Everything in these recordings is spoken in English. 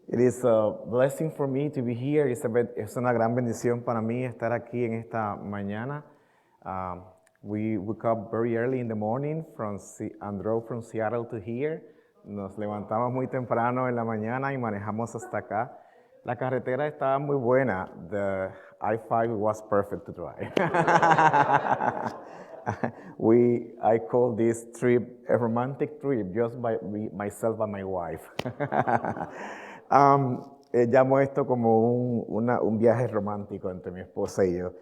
It is a blessing for me to be here. Es una gran bendición para mí estar aquí en esta mañana. We woke up very early in the morning and drove from Seattle to here. Nos levantamos muy temprano en la mañana y manejamos hasta acá. La carretera estaba muy buena. The I-5 was perfect to drive. I call this trip a romantic trip, just by myself and my wife. Llamo esto como un viaje romántico entre mi esposa y yo.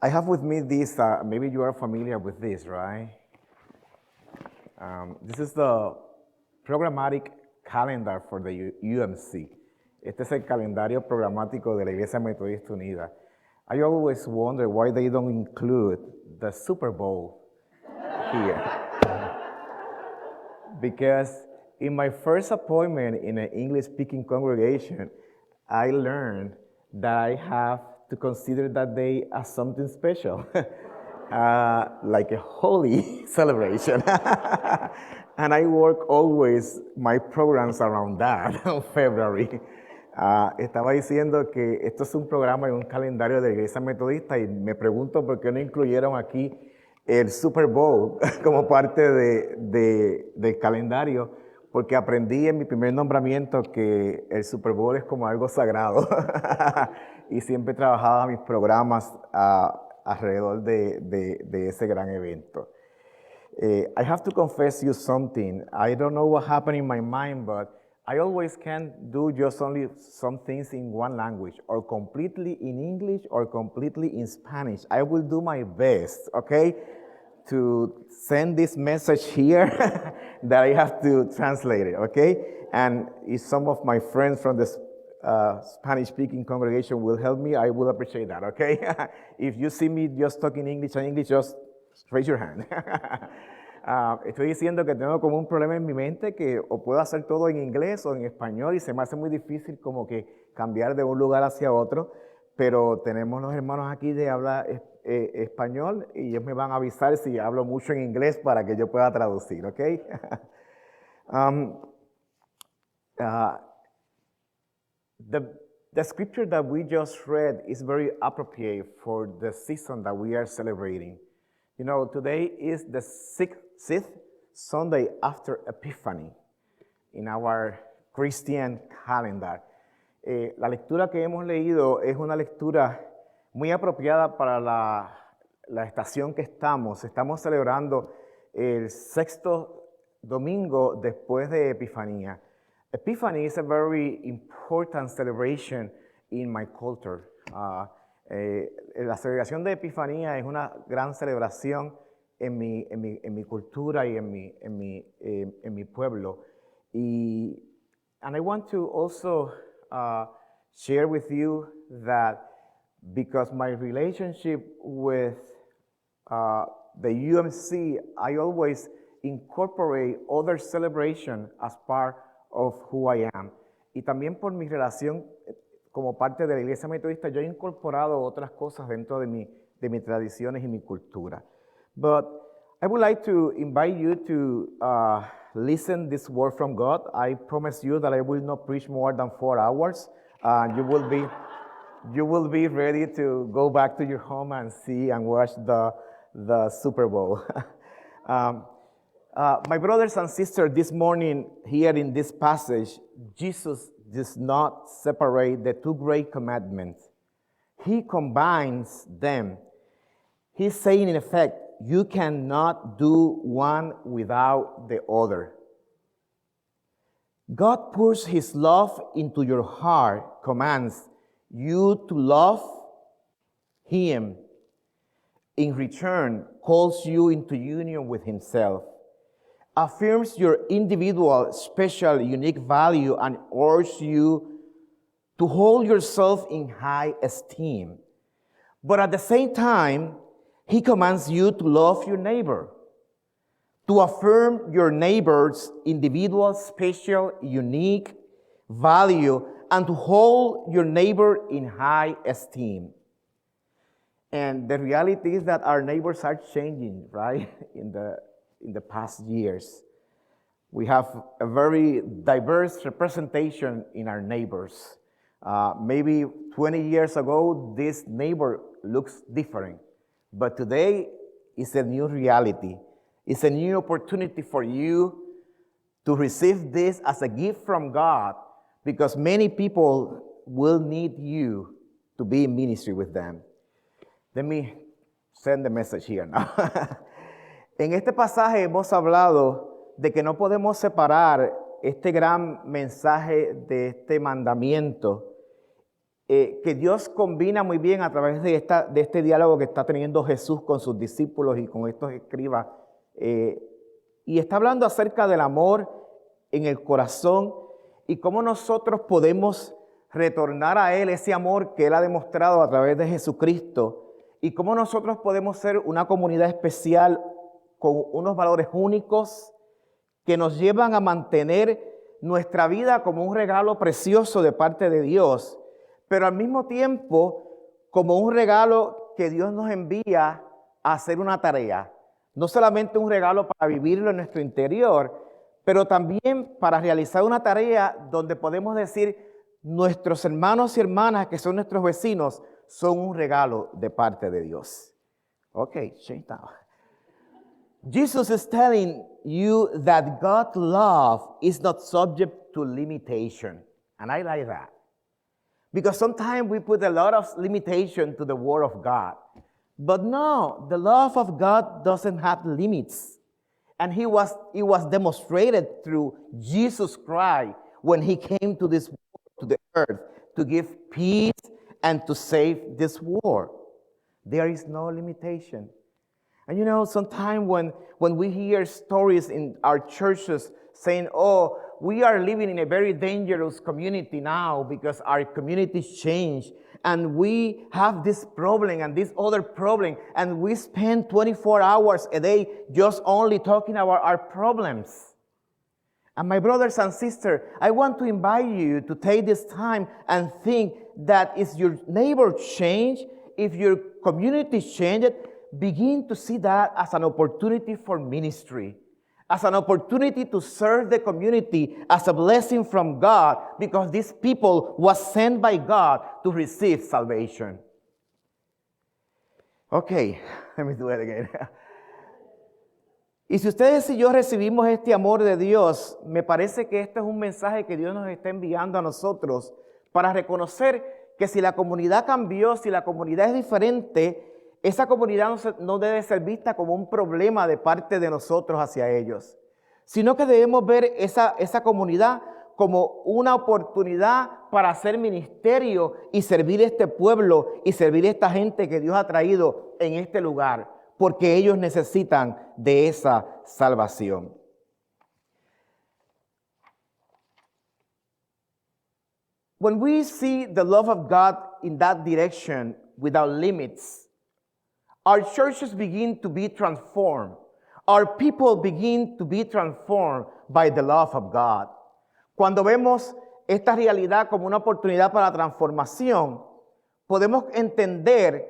I have with me this, maybe you are familiar with this, right? This is the programmatic calendar for the UMC. Este es el calendario programático de la Iglesia Metodista Unida. I always wonder why they don't include the Super Bowl here. Because in my first appointment in an English-speaking congregation, I learned that I have to consider that day as something special, like a holy celebration. And I work always my programs around that in February. Estaba diciendo que esto es un programa y un calendario de la Iglesia Metodista y me pregunto por qué no incluyeron aquí el Super Bowl como parte del calendario, porque aprendí en mi primer nombramiento que el Super Bowl es como algo sagrado y siempre trabajaba mis programas alrededor de ese gran evento. I have to confess you something. I don't know what happened in my mind, but I always can do just only some things in one language, or completely in English or completely in Spanish. I will do my best, okay, to send this message here that I have to translate it, okay? And if some of my friends from the Spanish-speaking congregation will help me, I will appreciate that, okay? If you see me just talking English, just raise your hand. Estoy diciendo que tengo como un problema en mi mente que o puedo hacer todo en inglés o en español y se me hace muy difícil como que cambiar de un lugar hacia otro, pero tenemos los hermanos aquí de habla español y ellos me van a avisar si hablo mucho en inglés para que yo pueda traducir, ¿ok? The scripture that we just read is very appropriate for the season that we are celebrating. You know, today is the sixth Sunday after Epiphany in our Christian calendar. La lectura que hemos leído es una lectura muy apropiada para la estación que estamos. Estamos celebrando el sexto domingo después de Epifanía. Epiphany is a very important celebration in my culture. La celebración de Epifanía es una gran celebración en mi cultura y en mi pueblo. And I want to also share with you that because my relationship with the UMC, I always incorporate other celebration as part of who I am. Y también por mi relación como parte de la Iglesia Metodista, yo he incorporado otras cosas dentro de mis tradiciones y mi cultura. But I would like to invite you to listen this word from God. I promise you that I will not preach more than 4 hours. You will be ready to go back to your home and see and watch the Super Bowl. My brothers and sisters, this morning here in this passage, Jesus does not separate the two great commandments. He combines them. He's saying, in effect, you cannot do one without the other. God pours His love into your heart, commands you to love Him. In return, calls you into union with Himself, affirms your individual, special, unique value, and urges you to hold yourself in high esteem. But at the same time, He commands you to love your neighbor, to affirm your neighbor's individual, special, unique value, and to hold your neighbor in high esteem. And the reality is that our neighbors are changing, right, in the past years. We have a very diverse representation in our neighbors. Maybe 20 years ago, this neighbor looks different. But today, it's a new reality. It's a new opportunity for you to receive this as a gift from God, because many people will need you to be in ministry with them. Let me send the message here now. En este pasaje hemos hablado de que no podemos separar este gran mensaje de este mandamiento que Dios combina muy bien a través de este diálogo que está teniendo Jesús con sus discípulos y con estos escribas. Y está hablando acerca del amor en el corazón y cómo nosotros podemos retornar a Él ese amor que Él ha demostrado a través de Jesucristo, y cómo nosotros podemos ser una comunidad especial con unos valores únicos que nos llevan a mantener nuestra vida como un regalo precioso de parte de Dios, pero al mismo tiempo como un regalo que Dios nos envía a hacer una tarea. No solamente un regalo para vivirlo en nuestro interior, pero también para realizar una tarea donde podemos decir, nuestros hermanos y hermanas que son nuestros vecinos son un regalo de parte de Dios. Okay, change now. Jesus is telling you that God's love is not subject to limitation. And I like that. Because sometimes we put a lot of limitation to the Word of God. But no, the love of God doesn't have limits. And it was demonstrated through Jesus Christ when He came to this world, to the earth, to give peace and to save this world. There is no limitation. And you know, sometimes when we hear stories in our churches saying, oh, we are living in a very dangerous community now because our communities change, and we have this problem and this other problem, and we spend 24 hours a day just only talking about our problems. And my brothers and sisters, I want to invite you to take this time and think that if your neighbor changed, if your community changed, begin to see that as an opportunity for ministry, as an opportunity to serve the community, as a blessing from God, because these people was sent by God to receive salvation. Okay, let me do it again. Y si ustedes y yo recibimos este amor de Dios, me parece que este es un mensaje que Dios nos está enviando a nosotros para reconocer que si la comunidad cambió, si la comunidad es diferente, esa comunidad no debe ser vista como un problema de parte de nosotros hacia ellos, sino que debemos ver esa comunidad como una oportunidad para hacer ministerio y servir a este pueblo y servir a esta gente que Dios ha traído en este lugar, porque ellos necesitan de esa salvación. When we see the love of God in that direction without limits, our churches begin to be transformed. Our people begin to be transformed by the love of God. Cuando vemos esta realidad como una oportunidad para transformación, podemos entender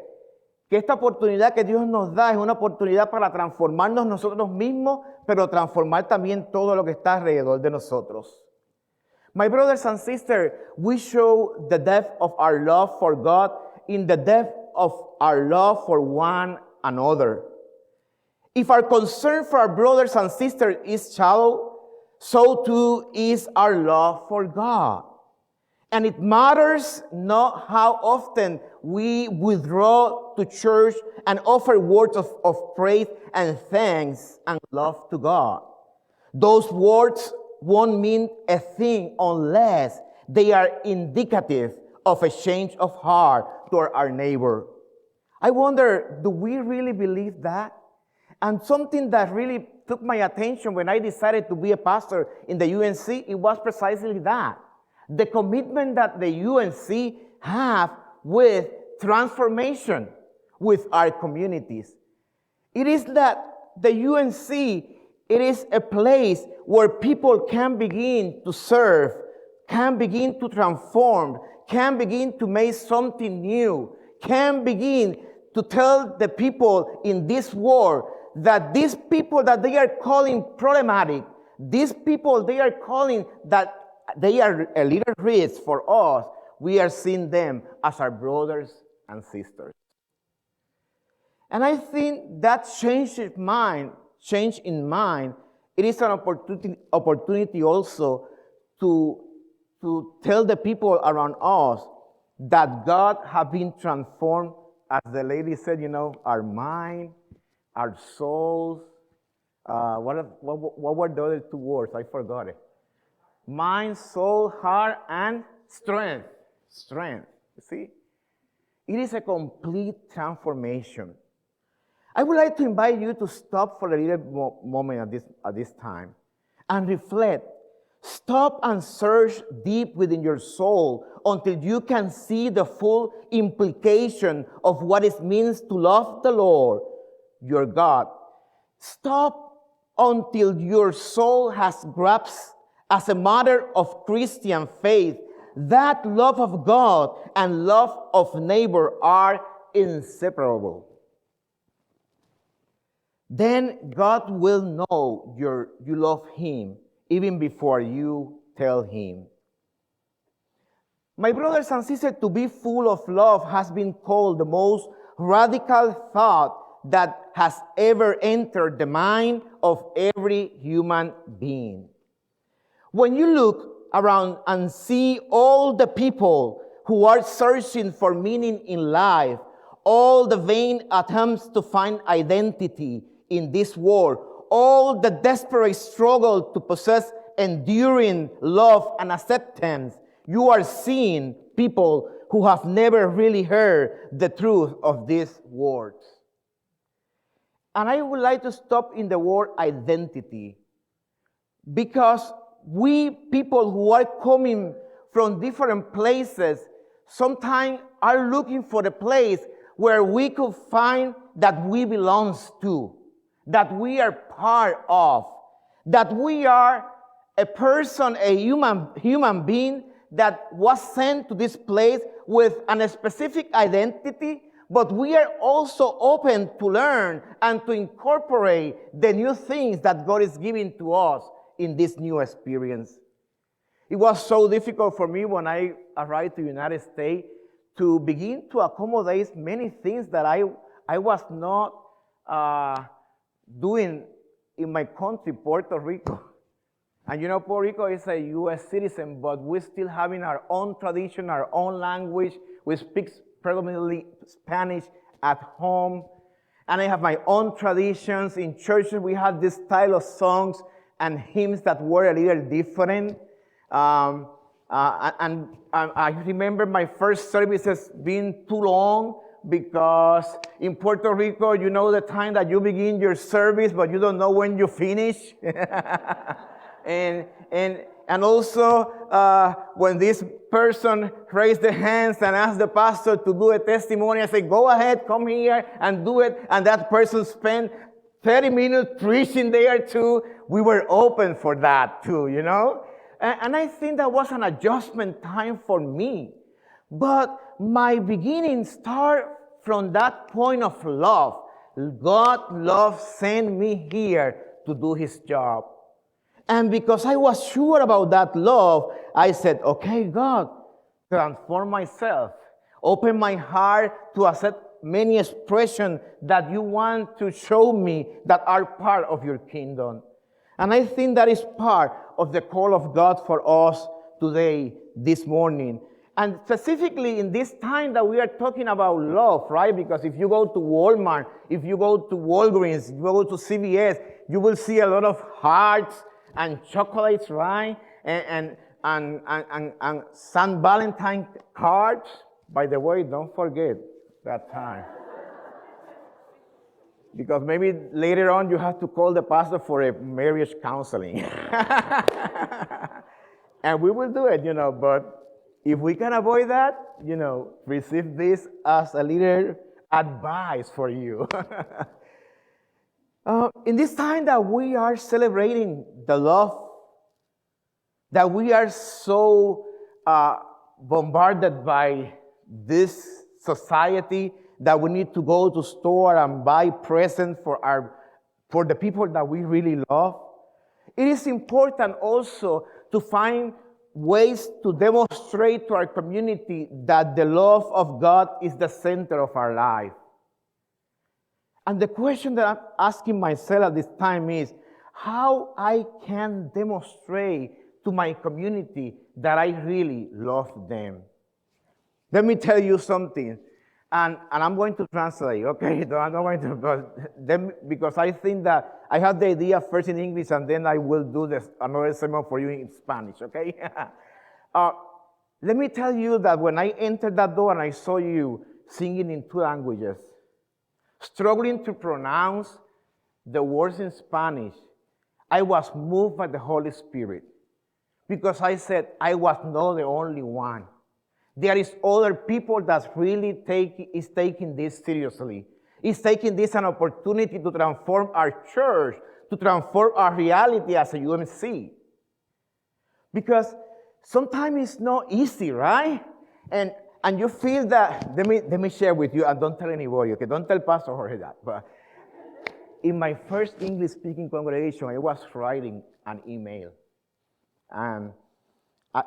que esta oportunidad que Dios nos da es una oportunidad para transformarnos nosotros mismos, pero transformar también todo lo que está alrededor de nosotros. My brothers and sisters, we show the depth of our love for God in the depth of our love for one another. If our concern for our brothers and sisters is shallow, so too is our love for God. And it matters not how often we withdraw to church and offer words of praise and thanks and love to God. Those words won't mean a thing unless they are indicative of a change of heart toward our neighbor. I wonder, do we really believe that? And something that really took my attention when I decided to be a pastor in the UMC, it was precisely that. The commitment that the UMC have with transformation with our communities. It is that the UMC, it is a place where people can begin to serve, can begin to transform, can begin to make something new, can begin to tell the people in this world that these people that they are calling problematic, These people, they are calling that they are a little rich for us. We are seeing them as our brothers and sisters. And I think that change in mind, it is an opportunity also to tell the people around us that God has been transformed, as the lady said, our mind, our souls. What were the other two words? I forgot it. Mind, soul, heart, and strength. Strength. You see? It is a complete transformation. I would like to invite you to stop for a little moment at this time and reflect. Stop and search deep within your soul until you can see the full implication of what it means to love the Lord, your God. Stop until your soul has grasped, as a matter of Christian faith, that love of God and love of neighbor are inseparable. Then God will know you love Him even before you tell Him. My brothers and sisters, to be full of love has been called the most radical thought that has ever entered the mind of every human being. When you look around and see all the people who are searching for meaning in life, all the vain attempts to find identity in this world, all the desperate struggle to possess enduring love and acceptance, you are seeing people who have never really heard the truth of these words. And I would like to stop in the word identity, because we people who are coming from different places sometimes are looking for a place where we could find that we belong to, that we are part of, that we are a person, a human being that was sent to this place with a specific identity, but we are also open to learn and to incorporate the new things that God is giving to us in this new experience. It was so difficult for me when I arrived to the United States to begin to accommodate many things that I was not doing in my country, Puerto Rico. And Puerto Rico is a U.S. citizen, but we're still having our own tradition, our own language. We speak predominantly Spanish at home. And I have my own traditions. In churches, we have this style of songs and hymns that were a little different. And I remember my first services being too long, because in Puerto Rico, you know the time that you begin your service, but you don't know when you finish. And also, when this person raised their hands and asked the pastor to do a testimony, I said, go ahead, come here and do it. And that person spent 30 minutes preaching there too. We were open for that too, And I think that was an adjustment time for me. But my beginning started from that point of love. God love sent me here to do His job. And because I was sure about that love, I said, okay, God, transform myself. Open my heart to accept many expressions that you want to show me that are part of your kingdom. And I think that is part of the call of God for us today, this morning. And specifically in this time that we are talking about love, right? Because if you go to Walmart, if you go to Walgreens, if you go to CVS, you will see a lot of hearts and chocolates, right? And St. Valentine cards. By the way, don't forget that time. Because maybe later on you have to call the pastor for a marriage counseling. And we will do it, but if we can avoid that, receive this as a little advice for you. In this time that we are celebrating the love, that we are so bombarded by this society that we need to go to store and buy presents for the people that we really love, It is important also to find ways to demonstrate to our community that the love of God is the center of our life. And the question that I'm asking myself at this time is how I can demonstrate to my community that I really love them. Let me tell you something, and I'm going to translate, okay? No, I'm not going to, but because I think that I have the idea first in English, and then I will do another sermon for you in Spanish, okay? Let me tell you that when I entered that door and I saw you singing in 2 languages, struggling to pronounce the words in Spanish, I was moved by the Holy Spirit because I said I was not the only one. There is other people that really is taking this seriously. Is taking this an opportunity to transform our church, to transform our reality as a UMC. Because sometimes it's not easy, right? And you feel that, let me share with you, and don't tell anybody, okay? Don't tell Pastor Jorge that. But in my first English-speaking congregation, I was writing an email and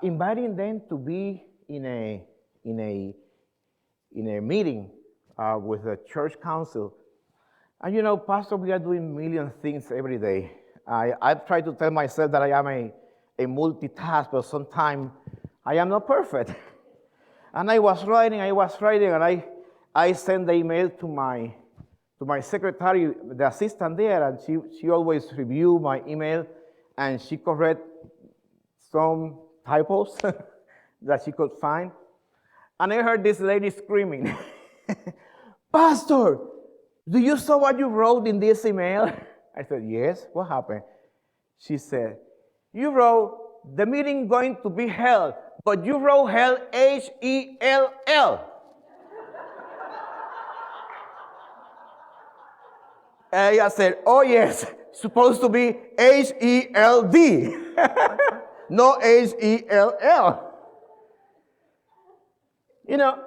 inviting them to be in a meeting with the church council. And you know, Pastor, we are doing million things every day. I try to tell myself that I am a multitask, but sometimes I am not perfect. And I was writing, and I sent the email to my secretary, the assistant there, and she always review my email, and she correct some typos that she could find. And I heard this lady screaming, Pastor, do you saw what you wrote in this email? I said, yes, what happened? She said, you wrote, the meeting going to be held, but you wrote hell, H-E-L-L. And I said, oh yes, supposed to be H-E-L-D, no H-E-L-L. You know,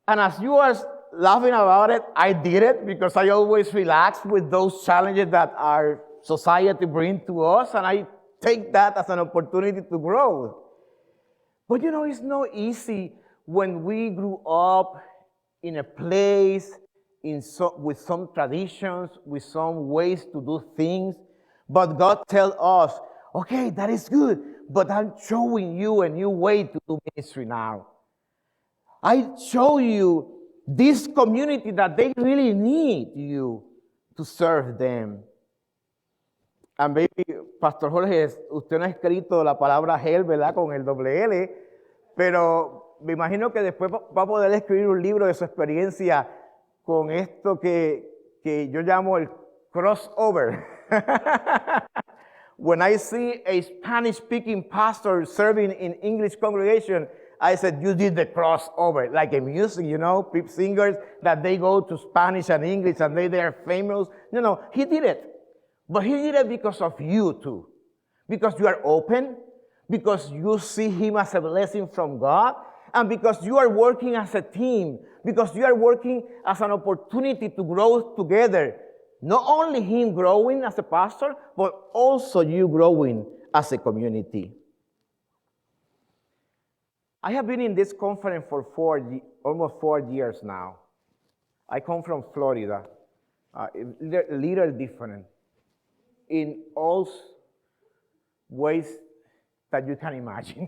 and as you are laughing about it, I did it because I always relax with those challenges that our society brings to us, and I take that as an opportunity to grow. But you know, it's not easy when we grew up in a place with some traditions, with some ways to do things, but God tells us, okay, that is good, but I'm showing you a new way to do ministry now. I show you this community that they really need you to serve them. And baby, Pastor Jorge, usted no ha escrito la palabra hell, ¿verdad? Con el doble L, pero me imagino que después va a poder escribir un libro de su experiencia con esto que yo llamo el crossover. When I see a Spanish-speaking pastor serving in English congregation, I said, you did the crossover, like a music, you know, singers that they go to Spanish and English and they are famous. No, he did it. But he did it because of you too. Because you are open, because you see him as a blessing from God, and because you are working as a team, because you are working as an opportunity to grow together. Not only him growing as a pastor, but also you growing as a community. I have been in this conference for almost 4 years now. I come from Florida, a little different in all ways that you can imagine.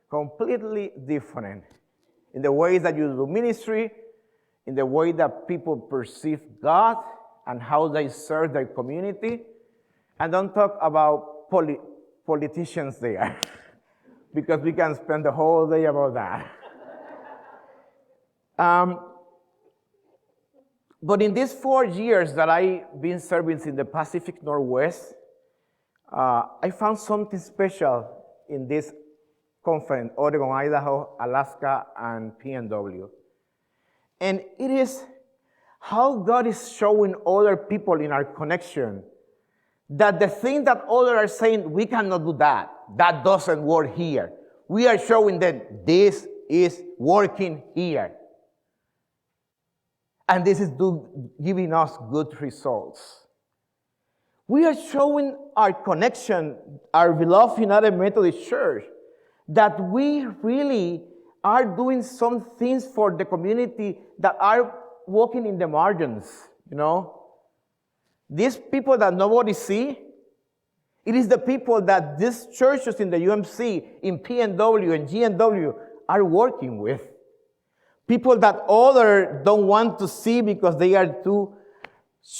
Completely different in the ways that you do ministry, in the way that people perceive God and how they serve their community. And don't talk about politicians there. Because we can spend the whole day about that. But in these 4 years that I've been serving in the Pacific Northwest, I found something special in this conference, Oregon, Idaho, Alaska, and PNW. And it is how God is showing other people in our connection that the thing that others are saying, we cannot do that. That doesn't work here. We are showing that this is working here. And this is giving us good results. we are showing our connection, our beloved United Methodist Church, that we really are doing some things for the community that are walking in the margins, you know. These people that nobody see, it is the people that these churches in the UMC, in PNW and GNW are working with. People that others don't want to see because they are too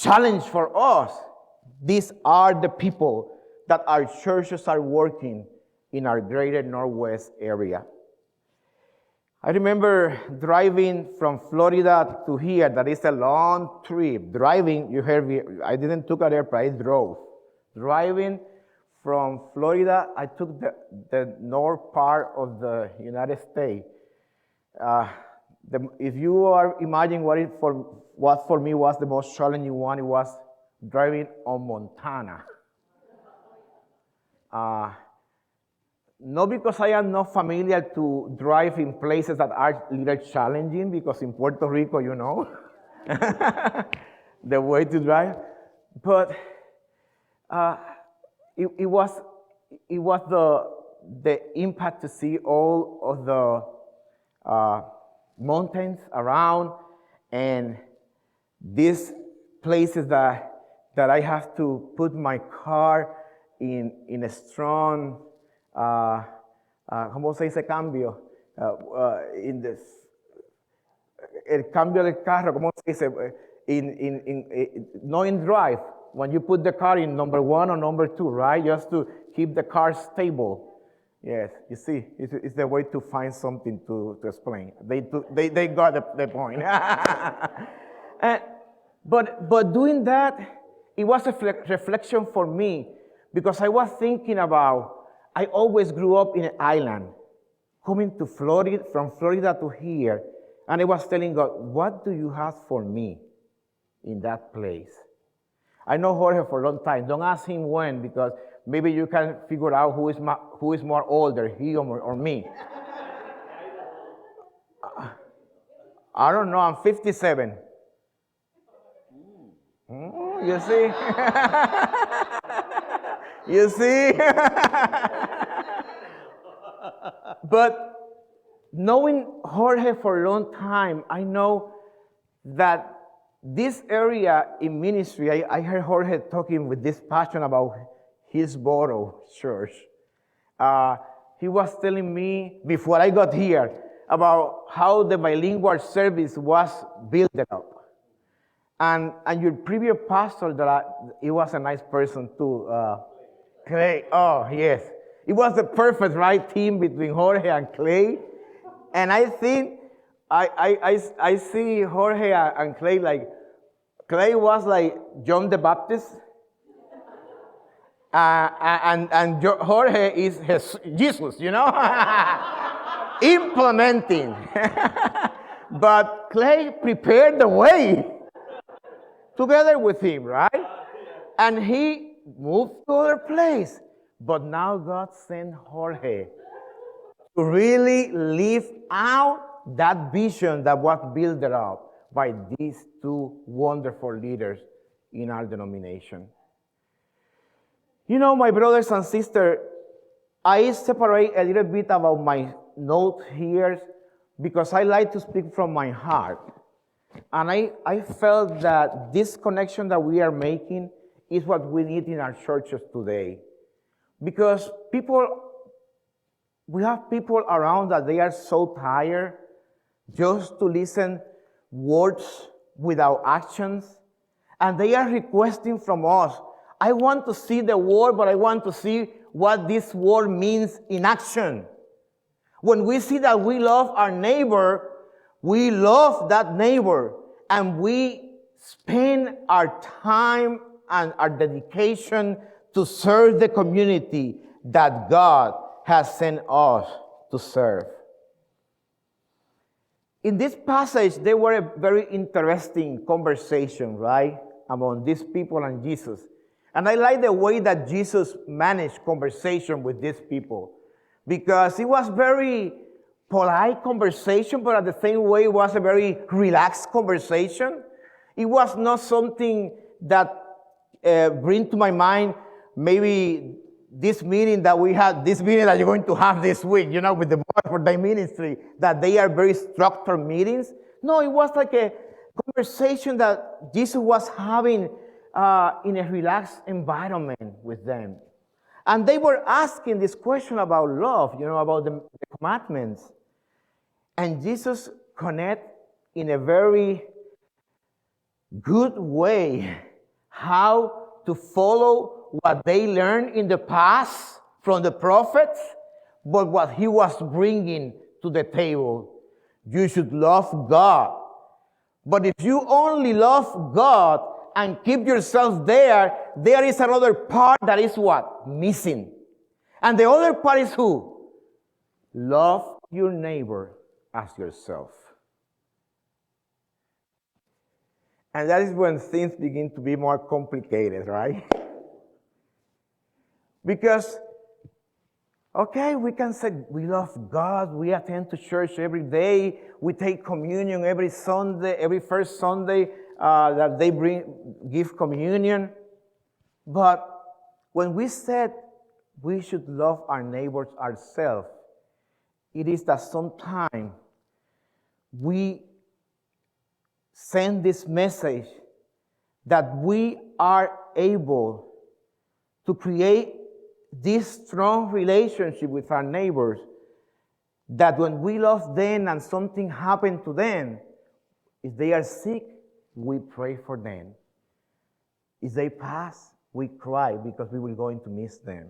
challenged for us. These are the people that our churches are working in our greater Northwest area. I remember driving from Florida to here. That is a long trip. Driving, you heard me, I didn't take an airplane, I drove. Driving from Florida, I took the north part of the United States. If you are imagining what for me was the most challenging one, it was driving on Montana. Not because I am not familiar to drive in places that are a little challenging, because in Puerto Rico, you know, the way to drive, but it was the impact to see all of the mountains around, and these places that I have to put my car in a strong, ¿cómo se dice cambio? El cambio del carro, ¿cómo se dice? Not in drive, when you put the car in number 1 or number 2, right? Just to keep the car stable. Yes, you see, it's the way to find something to explain. They got the point. But doing that, it was a reflection for me, because I was thinking about, I always grew up in an island, coming to Florida, from Florida to here, and I was telling God, what do you have for me in that place? I know Jorge for a long time. Don't ask him when, because maybe you can figure out who is more older, he or me. I don't know, I'm 57. You see? You see? But knowing Jorge for a long time, I know that this area in ministry, I heard Jorge talking with this passion about Hillsboro Church. He was telling me before I got here about how the bilingual service was built up. And your previous pastor, he was a nice person too, Clay. Oh, yes. It was the perfect right team between Jorge and Clay. And I think I see Jorge and Clay like, Clay was like John the Baptist. And Jorge is Jesus, you know? Implementing. But Clay prepared the way together with him, right? And he moved to other place. But now God sent Jorge to really live out that vision that was built up by these two wonderful leaders in our denomination. You know, my brothers and sisters, I separate a little bit about my note here because I like to speak from my heart. And I felt that this connection that we are making is what we need in our churches today. Because we have people around that they are so tired just to listen words without actions. And they are requesting from us, I want to see the word, but I want to see what this word means in action. When we see that we love our neighbor, we love that neighbor, and we spend our time and our dedication to serve the community that God has sent us to serve. In this passage, there were a very interesting conversation, right, among these people and Jesus. And I like the way that Jesus managed conversation with these people, because it was very polite conversation, but at the same way, it was a very relaxed conversation. It was not something that bring to my mind maybe this meeting that we had, this meeting that you're going to have this week, with the board for the ministry, that they are very structured meetings. No, it was like a conversation that Jesus was having in a relaxed environment with them. And they were asking this question about love, about the commandments. And Jesus connect in a very good way how to follow what they learned in the past from the prophets, but what he was bringing to the table. You should love God. But if you only love God and keep yourself there is another part that is what? Missing. And the other part is who? Love your neighbor as yourself. And that is when things begin to be more complicated, right? Because, okay, we can say we love God, we attend to church every day, we take communion every Sunday, every first Sunday that they give communion. But when we said we should love our neighbors ourselves, it is that sometimes we send this message that we are able to create this strong relationship with our neighbors, that when we love them and something happened to them, if they are sick, we pray for them. If they pass, we cry because we will going to miss them.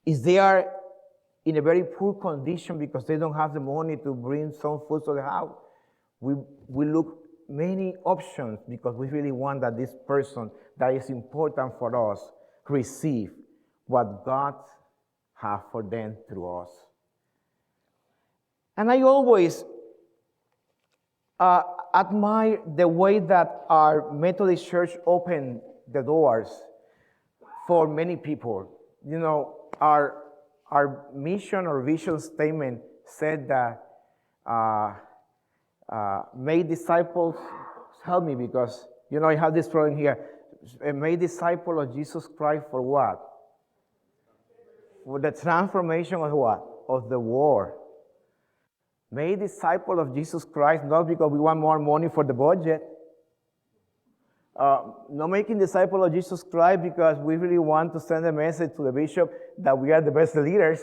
If they are in a very poor condition because they don't have the money to bring some food to the house, we look many options because we really want that this person that is important for us receive what God has for them through us. And I always admire the way that our Methodist Church opened the doors for many people. Our mission or vision statement said that make disciples, help me because, I have this problem here. Make disciples of Jesus Christ for what? For the transformation of what? Of the world. Make disciples of Jesus Christ, not because we want more money for the budget. Not making disciples of Jesus Christ because we really want to send a message to the bishop that we are the best leaders.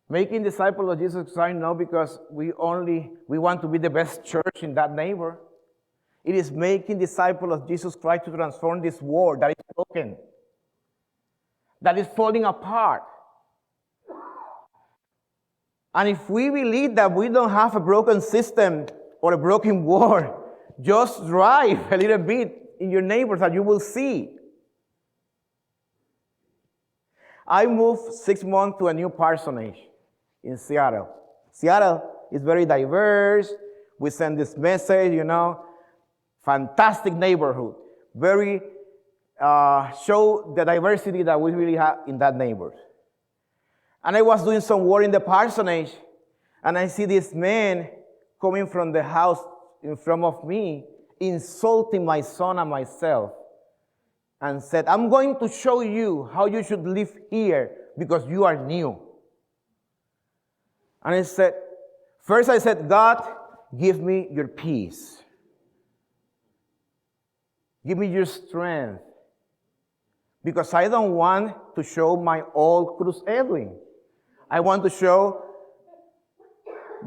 Making disciples of Jesus Christ not because we want to be the best church in that neighbor. It is making disciples of Jesus Christ to transform this world that is broken, that is falling apart. And if we believe that we don't have a broken system or a broken world, just drive a little bit in your neighbors and you will see. I moved 6 months to a new parsonage in Seattle. Seattle is very diverse. We send this message, fantastic neighborhood. Very, show the diversity that we really have in that neighborhood. And I was doing some work in the parsonage, and I see this man coming from the house in front of me, insulting my son and myself, and said, I'm going to show you how you should live here because you are new. And I said, first I said, God, give me your peace. Give me your strength. Because I don't want to show my old Cruz Edwin. I want to show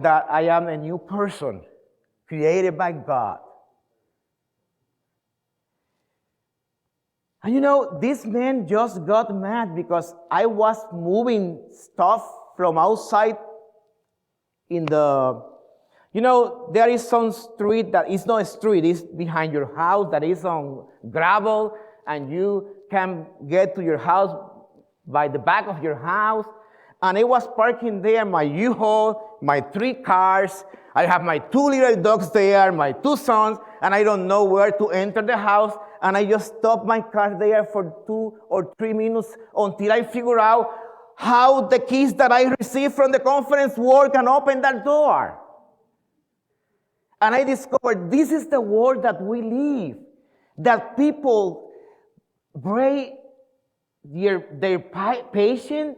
that I am a new person created by God. And this man just got mad because I was moving stuff from outside in the, there is some street that is not a street, it's behind your house that is on gravel, and you can get to your house by the back of your house. And I was parking there, my U-Haul, my 3 cars. I have my 2 little dogs there, my 2 sons, and I don't know where to enter the house. And I just stopped my car there for 2 or 3 minutes until I figure out how the keys that I received from the conference work and open that door. And I discovered this is the world that we live. that people break their patience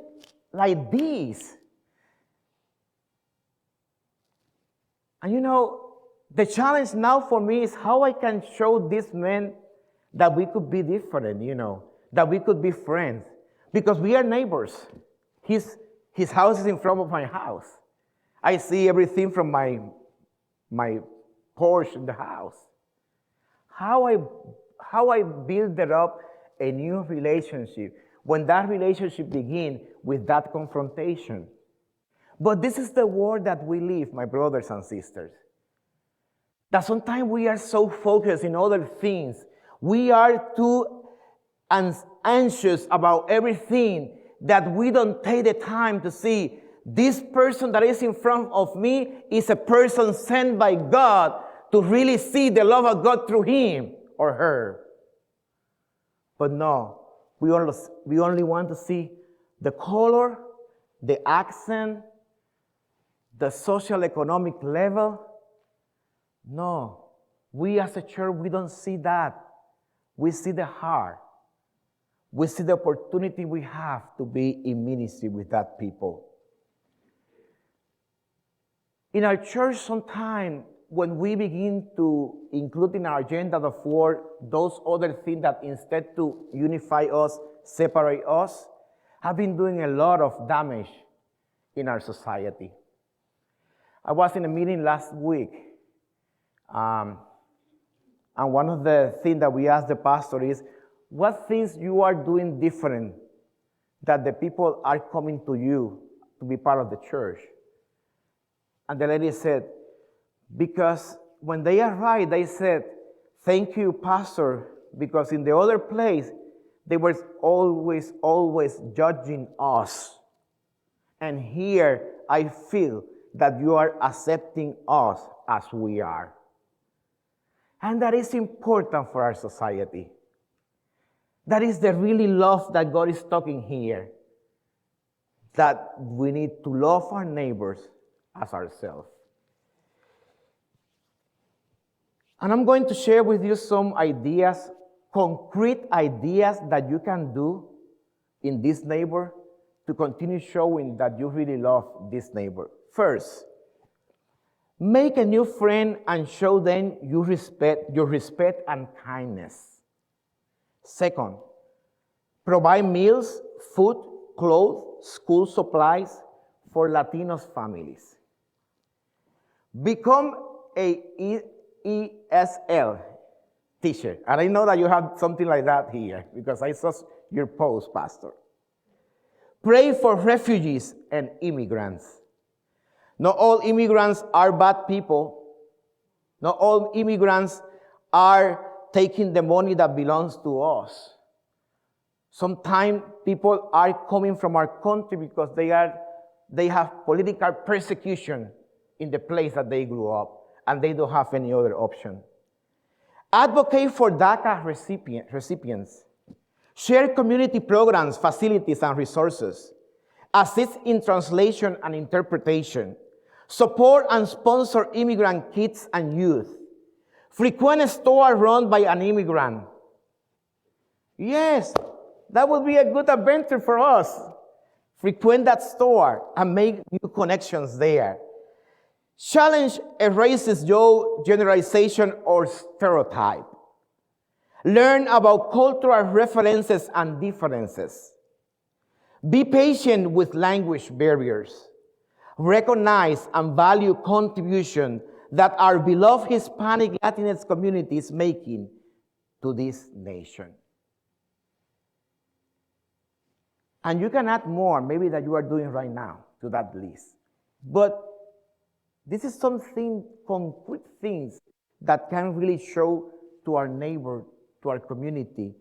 like this. And you know, the challenge now for me is how I can show these men that we could be different, you know, that we could be friends. Because we are neighbors. His house is in front of my house. I see everything from my porch in the house. How I build it up a new relationship when that relationship begins with that confrontation. But this is the world that we live, my brothers and sisters. That sometimes we are so focused in other things. We are too anxious about everything that we don't take the time to see this person that is in front of me is a person sent by God to really see the love of God through him or her. But no, we only want to see the color, the accent, the social economic level. No, we as a church, we don't see that. We see the heart. We see the opportunity we have to be in ministry with that people. In our church, sometimes when we begin to include in our agenda of work those other things that instead to unify us, separate us, have been doing a lot of damage in our society. I was in a meeting last week, and one of the things that we asked the pastor is, what things you are doing different that the people are coming to you to be part of the church? And the lady said, because when they arrived, they said, thank you, pastor, because in the other place, they were always judging us. And here, I feel that you are accepting us as we are. And that is important for our society. That is the really love that God is talking here. That we need to love our neighbors as ourselves. And I'm going to share with you some ideas, concrete ideas that you can do in this neighbor to continue showing that you really love this neighbor. First, make a new friend and show them your respect and kindness. Second, provide meals, food, clothes, school supplies for Latinos families. Become a ESL teacher. And I know that you have something like that here because I saw your post, Pastor. Pray for refugees and immigrants. Not all immigrants are bad people. Not all immigrants are taking the money that belongs to us. Sometimes people are coming from our country because they have political persecution in the place that they grew up, and they don't have any other option. Advocate for DACA recipients. Share community programs, facilities, and resources. Assist in translation and interpretation. Support and sponsor immigrant kids and youth. Frequent a store run by an immigrant. Yes, that would be a good adventure for us. Frequent that store and make new connections there. Challenge a racist generalization or stereotype. Learn about cultural references and differences. Be patient with language barriers. Recognize and value contribution that our beloved Hispanic Latinx community is making to this nation. And you can add more, maybe that you are doing right now to that list. But this is something, concrete things that can really show to our neighbor, to our community,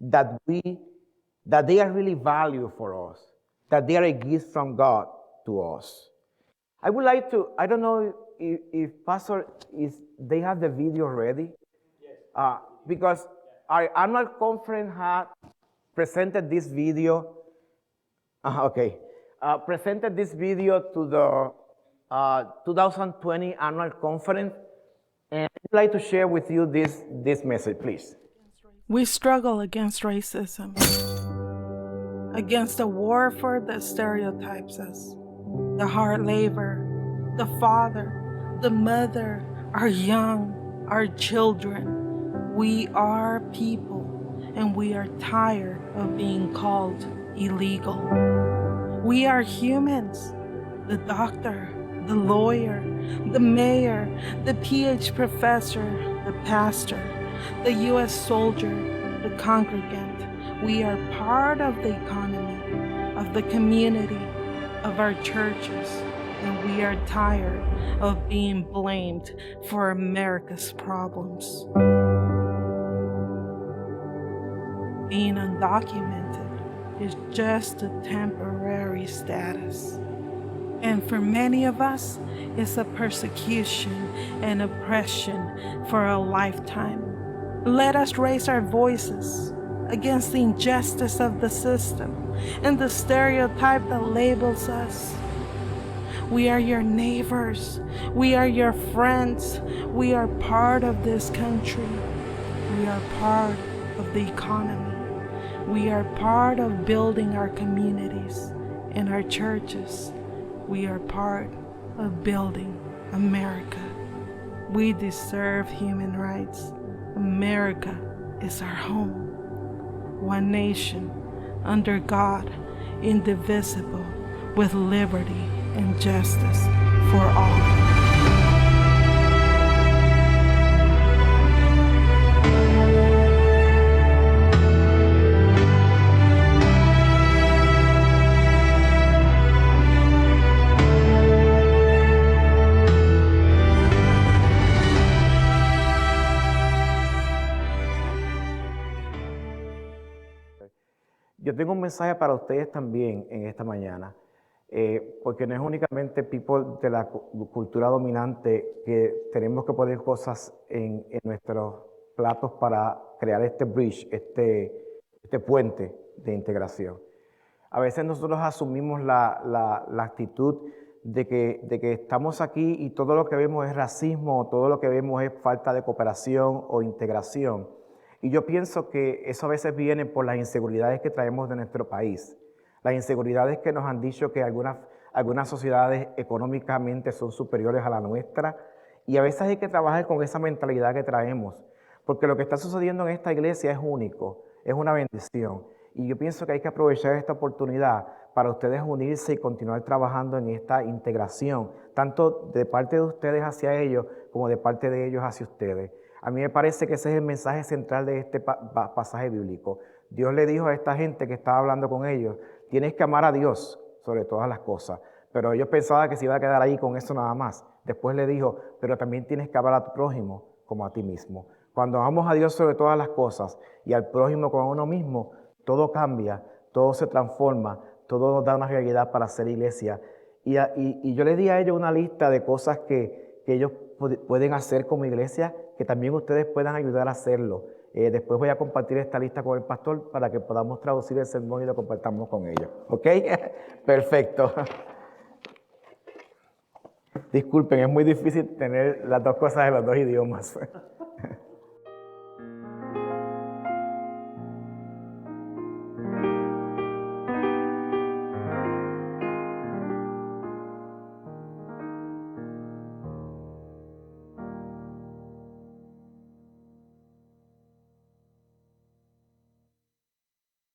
that they are really value for us, that they are a gift from God to us. I would like to, I don't know if Pastor, they have the video ready? Yes. Because our annual conference had presented this video, presented this video to the 2020 annual conference, and I'd like to share with you this message, please. We struggle against racism, against the warfare that stereotypes us. The hard labor, the father, the mother, our young, our children. We are people, and we are tired of being called illegal. We are humans. The doctor, the lawyer, the mayor, the PhD professor, the pastor, the U.S. soldier, the congregant. We are part of the economy, of the community, of our churches, and we are tired of being blamed for America's problems. Being undocumented is just a temporary status. And for many of us, it's a persecution and oppression for a lifetime. Let us raise our voices against the injustice of the system and the stereotype that labels us. We are your neighbors. We are your friends. We are part of this country. We are part of the economy. We are part of building our communities and our churches. We are part of building America. We deserve human rights. America is our home. One nation, under God, indivisible, with liberty and justice for all. Yo tengo un mensaje para ustedes también en esta mañana, porque no es únicamente people de la cultura dominante que tenemos que poner cosas en nuestros platos para crear este bridge, este puente de integración. A veces nosotros asumimos la actitud de que estamos aquí y todo lo que vemos es racismo, o todo lo que vemos es falta de cooperación o integración. Y yo pienso que eso a veces viene por las inseguridades que traemos de nuestro país. Las inseguridades que nos han dicho que algunas sociedades económicamente son superiores a la nuestra. Y a veces hay que trabajar con esa mentalidad que traemos. Porque lo que está sucediendo en esta iglesia es único, es una bendición. Y yo pienso que hay que aprovechar esta oportunidad para ustedes unirse y continuar trabajando en esta integración, tanto de parte de ustedes hacia ellos como de parte de ellos hacia ustedes. A mí me parece que ese es el mensaje central de este pasaje bíblico. Dios le dijo a esta gente que estaba hablando con ellos, tienes que amar a Dios sobre todas las cosas. Pero ellos pensaban que se iba a quedar ahí con eso nada más. Después le dijo, pero también tienes que amar a tu prójimo como a ti mismo. Cuando amamos a Dios sobre todas las cosas y al prójimo como a uno mismo, todo cambia, todo se transforma, todo nos da una realidad para ser iglesia. Y yo les di a ellos una lista de cosas que ellos pueden hacer como iglesia, que también ustedes puedan ayudar a hacerlo. Después voy a compartir esta lista con el pastor para que podamos traducir el sermón y lo compartamos con ellos. ¿Ok? Perfecto. Disculpen, es muy difícil tener las dos cosas en los dos idiomas.